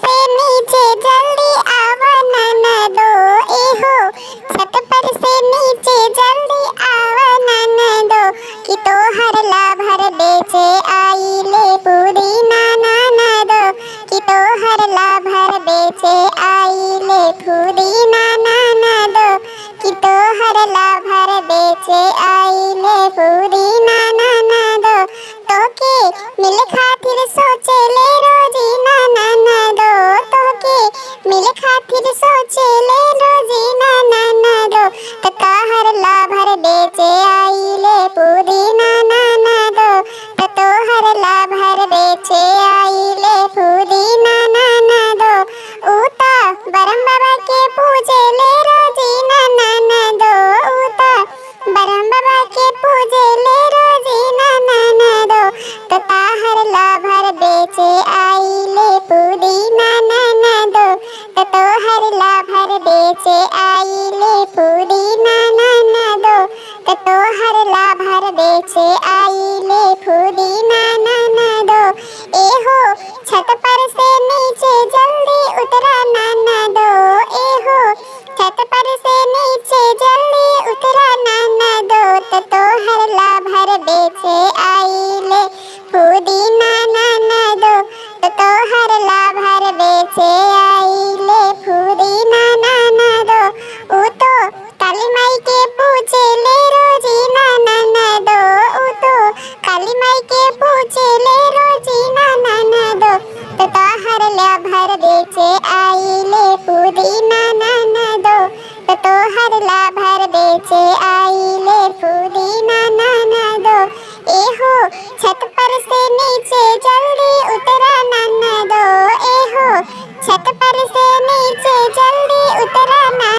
से नीचे जल्दी आवा नाना दो ए हो। छत पर से नीचे जल्दी आवा नाना दो कि तो हर ला भर बेचे आई ले पूरी नाना ना दो कि तो हर ला भर बेचे आई ले पूरी नाना ना दो कि तो हर ला भर बेचे आई ले पूरी नाना ना दो तो के मिल खातिर सोचे ले रोजी नाना ना दो तो के मिल खातिर सोचे ले रोजी नाना ना दो तो हर ला भर बेचे आई ले पूरी नाना ना दो तो हर ला भर बेचे आई ले पूरी नाना ना दो ऊता बरम बाबा के पूजे ले रोजी नाना ना दो ऊता बरम बाबा के पूजे ले रोजी नाना ना दो तो हर ला भर बेचे आई ले पूरी नाना ना दो तो हर ला भर बेचे आई ले पूरी नाना ना दो तो हर ला भर बेचे आई ले पूरी नाना ना दो ए हो। छत पर से नीचे जल्दी उतरा नाना दो ए हो। छत पर से नीचे जल्दी उतरा नाना दो तो हर ला भर बेचे आई ले पूरी नाना ना दो तो हर ला भर बेचे आई ले पूरी नाना ना दो ऊ तो काली माई के पूजे ले रोजी नाना ना दो ऊ तो काली माई के पूजे ले रोजी नाना ना दो तो हर ला भर बेचे आई ले पूरी नाना ना दो तो हर ला भर बेचे आई ले पूरी नाना ना दो ए हो। छत पर से नीचे जल्दी उतरा नाना दो ए हो। छत पर से नीचे